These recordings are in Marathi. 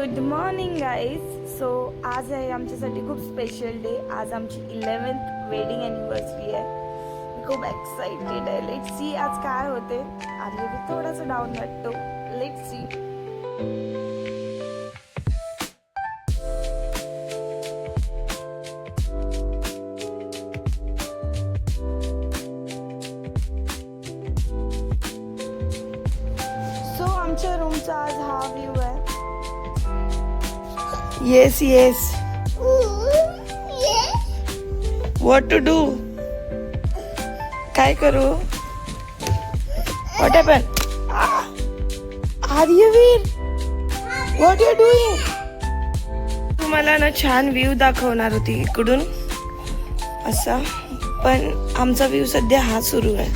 Good morning guys. सो आज आहे आमच्यासाठी खूप स्पेशल डे. आज आमची 11th वेडिंग ॲनिव्हर्सरी आहे. मी खूप एक्साइटेड आहे. लेट्स सी आज काय होते. आधी मी थोडासा डाऊन वाटतो. Let's see. सो आमच्या रूमचा आज हा व्ह्यू आहे. Yes yes. What to do. काय करू. What happen. Aryaveer what you doing. तुम्हाला ना छान व्ह्यू दाखवणार होती इकडून असा, पण आमचा व्ह्यू सध्या हा सुरू आहे.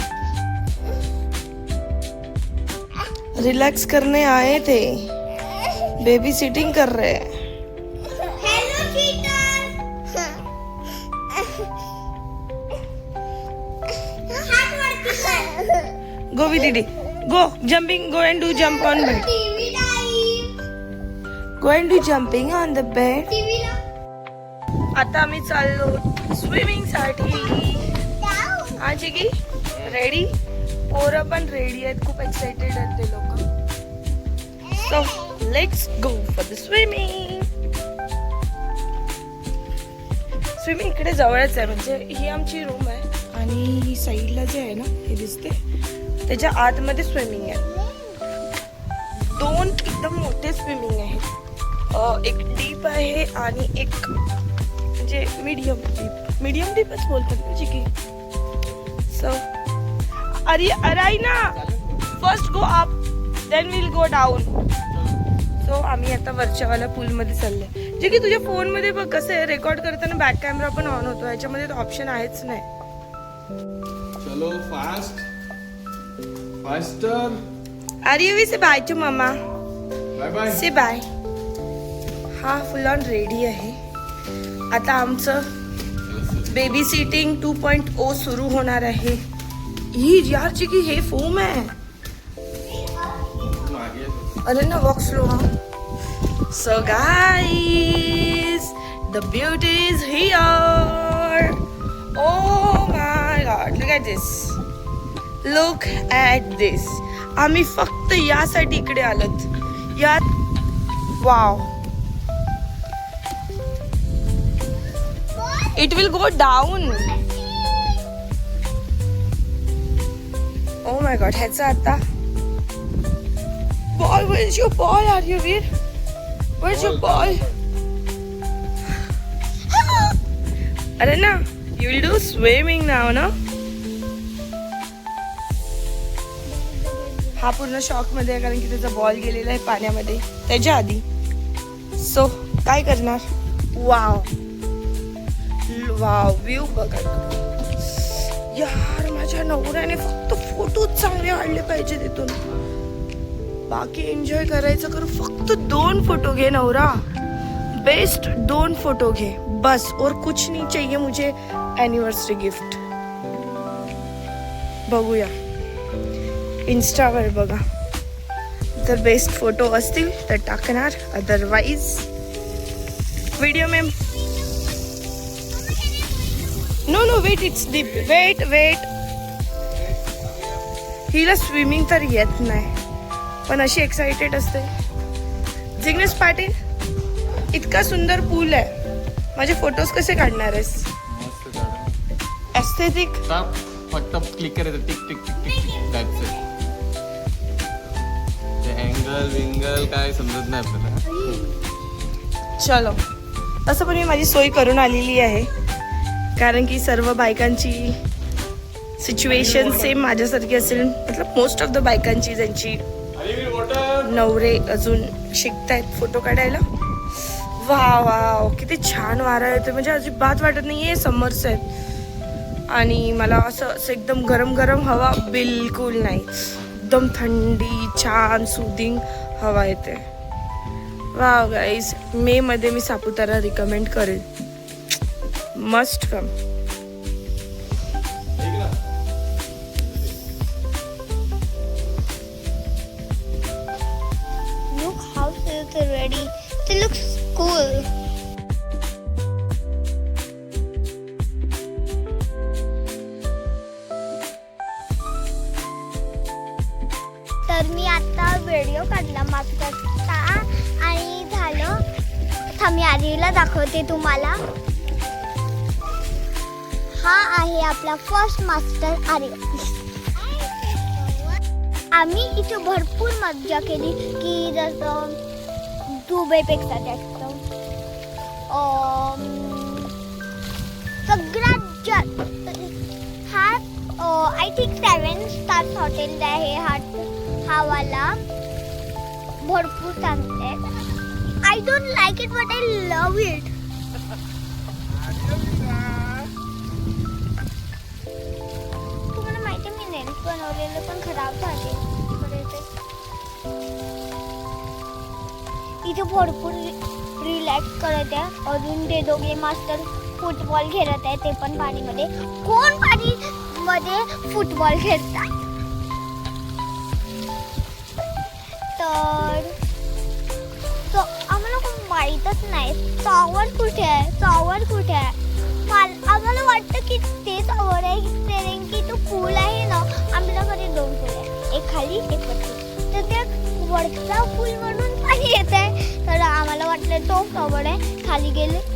रिलैक्स करने आए थे, बेबी सिटिंग कर रहे हैं. Go with Didi. Go jumping. Go and do jump on bed. Go and do jumping on the bed. आता आम्ही चाललो स्विमिंग साठी. आज की रेडी. पोरं पण रेडी आहेत. खूप एक्साइटेड आहेत ते लोक. So let's go for the swimming. Swimming इकडे जवळच आहे. म्हणजे ही आमची रूम आहे आणि साईडला जे आहे ना हे दिसते त्याच्या आतमध्ये स्विमिंग आहे. दोन एकदम मोठे स्विमिंग आहेत. एक डीप आहे आणि एक म्हणजे मीडियम डीप. मीडियम डीपच बोलतात ना चिकी. सो अरे अराई ना. First go up then will go down. So आम्ही आता वरच्यावाला पूलमध्ये चाललोय. जे की तुझ्या फोनमध्ये बघ कसं आहे, रेकॉर्ड करताना बॅक कॅमेरा पण ऑन होतो. याच्यामध्ये तो ऑप्शन आहेच नाही. चलो fast faster. Aaryavi say bye to mamma. Bye bye. Say bye. हा फुल ऑन रेडी आहे. आता आमचं बेबी सिटिंग 2.0 सुरू होणार आहे. ही यार जी की हे फोम आहे. अरे ना वॉक स्लो. हा. So guys the beauty is here. Oh my god, look at this. Look at this. आम्ही फक्त यासाठी इकडे आलोत. या wow. It will go down. Oh my god, ह्याचा आता ball. Where is your ball, Aryavir? Where's your ball? अरे ना you will do swimming now, no? हा पूर्ण शॉक मध्ये आहे कारण की त्याचा बॉल गेलेला आहे पाण्यामध्ये त्याच्या आधी. सो काय करणार. वाव वाव व्ह्यू बघा यार. माझ्या नवऱ्याने फक्त फोटो चांगले काढले पाहिजे तिथून. बाकी एन्जॉय करायचं करू. फक्त 2 फोटो घे नवरा. बेस्ट 2 फोटो घे बस. और कुछ नहीं चाहिए मुझे एनिवर्सरी गिफ्ट. बघूया इंस्टावर बघा. जर बेस्ट फोटो असतील तर टाकणार. अदरवाइज व्हिडिओ में no no wait. It's deep. Wait wait. हिला स्विमिंग तर येत नाही पण अशी एक्साइटेड असते. जिग्नेश पाटील इतका सुंदर पूल आहे. माझे फोटोज कसे काढणार आहेस. एस्थेटिक. फक्त क्लिक करायचं. Tick tick tick tick. That's it. ते अँगल विंगल काय समजत नाही आपल्याला. चलो. तसं पण मी माझी सोय करून आलेली आहे कारण की सर्व बायकांची सिच्युएशन सेम माझ्यासारखी असेल. मतलब मोस्ट ऑफ द बायकांची ज्यांची नवरे अजून शिकतायत फोटो काढायला. वाव वाव किती छान वारा येतो. म्हणजे अजिबात वाटत नाहीये समर्स आहेत. आणि मला असं एकदम गरम गरम हवा बिलकुल नाही. एकदम थंडी छान सुदिंग हवा येते. Wow guys. मे मध्ये मी सापुतारा रिकमेंड करेल. Must come. Look how ready तर मी आता व्हिडिओ काढला मास्टरचा आणि झालं. आता मी आर्यला दाखवते तुम्हाला. हा आहे आपला फर्स्ट मास्टर आर्य. आम्ही इथे भरपूर मज्जा केली की जसं दुबईपेक्षा जास्त सगळ्यात जास्त हा आय थिंक 7 स्टार्स हॉटेल आहे हा वाला. भरपूर चांगले. I don't like it but I love it. तुम्हाला माहिती आहे मी नेल्स बनवलेले पण खराब झाले. इथे भरपूर रिलॅक्स करत आहे. अजून ते दोघे मास्टर फुटबॉल खेळत आहे ते पण पाणीमध्ये. कोण पाणीमध्ये फुटबॉल खेळतात? तर आम्हाला खूप माहीतच नाही टॉवर कुठे आहे. आम्हाला वाटतं की ते टॉवर आहे कारण की तो पूल आहे ना. आमच्याकडे 2 पूल आहे, एक खाली एक वरती. तर त्या वरचा पूल म्हणून पाणी येत आहे. तर आम्हाला वाटलं तो टॉवर आहे. खाली गेले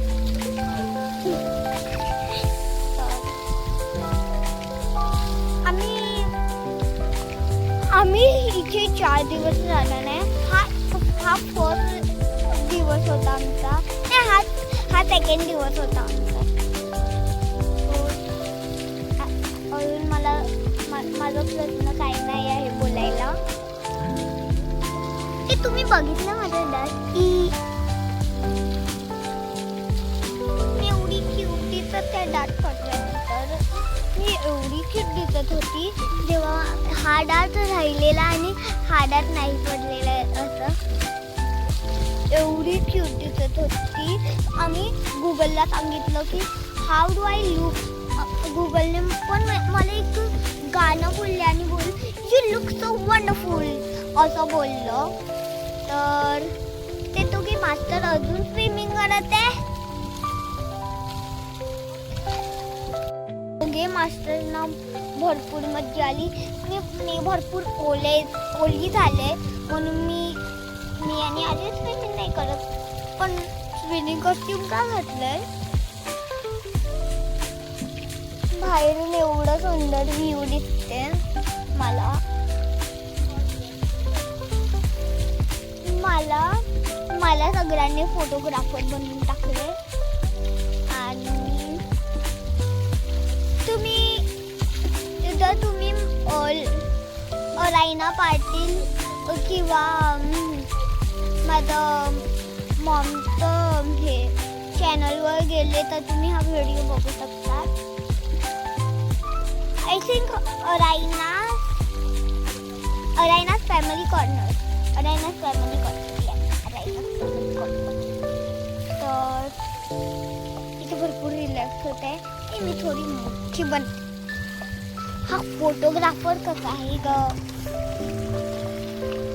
आम्ही इथे 4 दिवस राहणार नाही. हा फर्स्ट दिवस होता आमचा. नाही, हा सेकंड दिवस होता आमचा. अजून माझा प्रश्न काही नाही आहे बोलायला. ते तुम्ही बघितलं माझं डास की मी एवढी क्यूट तर त्या डाट पडल्यानंतर मी एवढी क्यूट दिसत होती जेव्हा हा डाट राहिलेला आणि हा डाट नाही पडलेला असं. एवढी क्यूट दिसत होती. आम्ही गुगलला सांगितलं की हाऊ डू आय लुक. गुगलने पण मला एक गाणं बोलले आणि यू लुक सो वंडरफुल असं बोललं. तर ते दोघे मास्टर अजून स्विमिंग करत आहे. दोघे मास्टरना भरपूर मज्जा आली. मी भरपूर ओली झाले म्हणून मी आणि आधी स्विमिंग नाही करत. पण स्विमिंग कॉस्ट्यूम का घातलंय? बाहेरून एवढं सुंदर व्ह्यू दिसते मला सगळ्यांनी फोटोग्राफर बनवून टाकले. आणि तुम्ही रायना पाटील किंवा माझं मॉमचं हे चॅनलवर गेले तर तुम्ही हा व्हिडिओ बघू शकता. I think Araina's family corner. तर इथे भरपूर रिलॅक्स होत आहे. मी थोडी मोठी बनते. हा फोटोग्राफर कसा आहे ग?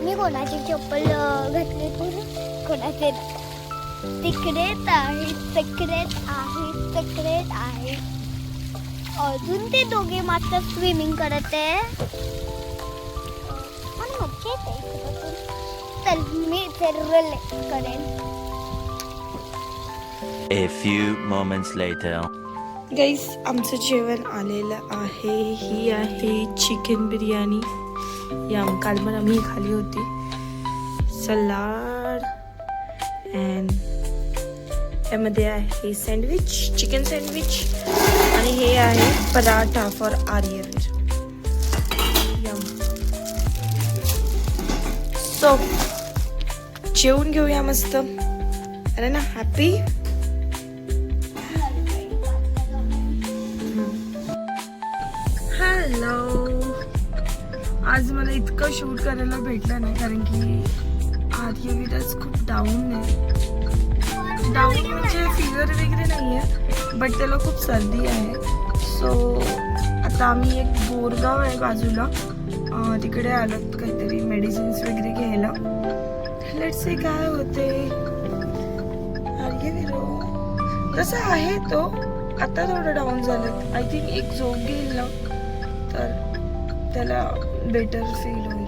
मी कोणाची चप्पल घातली तर कोणाचे सिक्रेट आहे. अजून ते दोघे मात्र स्विमिंग करत आहे. मला मज्जा येते. चल मी इथे रिलॅक्स करेन. A few moments later. गाईस आमचं जेवण आलेलं आहे. ही आहे चिकन बिर्याणी. काल पण आम्ही खाली होती. सलाड अँड त्यामध्ये आहे सँडविच, चिकन सँडविच आणि हे आहे पराठा फॉर आर्यन. सो जेवून घेऊया मस्त. अरे ना हॅपी. हॅलो. आज मला इतकं शूट करायला भेटलं नाही कारण की आर्यवीरच खूप डाऊन आहे. डाऊन म्हणजे फिवर वगैरे नाही आहे बट त्याला खूप सर्दी आहे. सो आता आम्ही एक बोरगाव आहे बाजूला तिकडे आलोत काहीतरी मेडिसिन्स वगैरे घ्यायला. लेट्स सी काय होते. आर्यवीर तसं आहे तो आता थोडं डाऊन झालं. आय थिंक एक झोप घेईल ना तर त्याला बेटर फील होईल.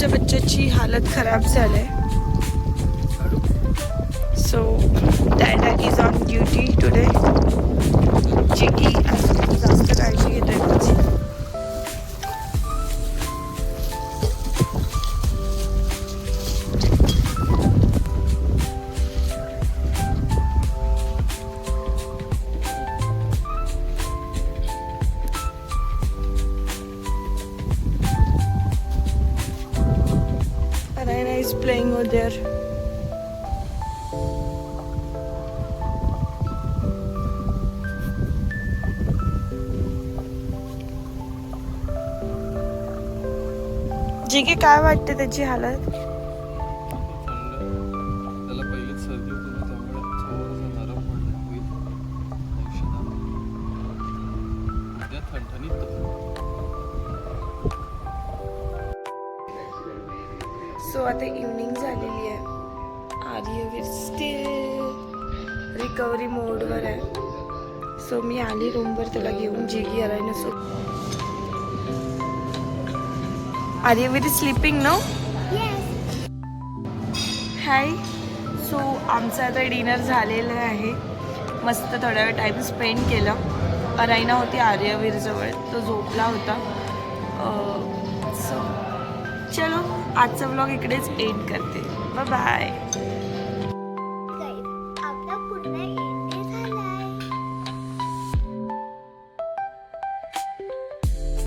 आमच्या बच्च्याची हालत खराब झाली आहे. So dada is on duty today. जी की जास्त काळजी घेतोय माझी. Arayna is playing over there. जी की काय वाटते त्याची हालत? थंड. त्याला पहिलेच सर्दी होती ना, त्यामुळे थोडंसं नरम पडलं होईल. औषधात उद्या थंडणीत सो आता इव्हनिंग झालेली आहे. आर्यवीर स्टील रिकव्हरी मोडवर आहे. सो मी आली रूमवर त्याला घेऊन. जी की Araina so Aaryaveer is sleeping no. Hi. So आमचं आता डिनर झालेलं आहे. मस्त थोडा वेळ टाईम स्पेंड केलं. अरायना होती आर्यवीरजवळ, तो झोपला होता. सो चलो आजचा व्लॉग इकडेच एंड करते. Bye bye.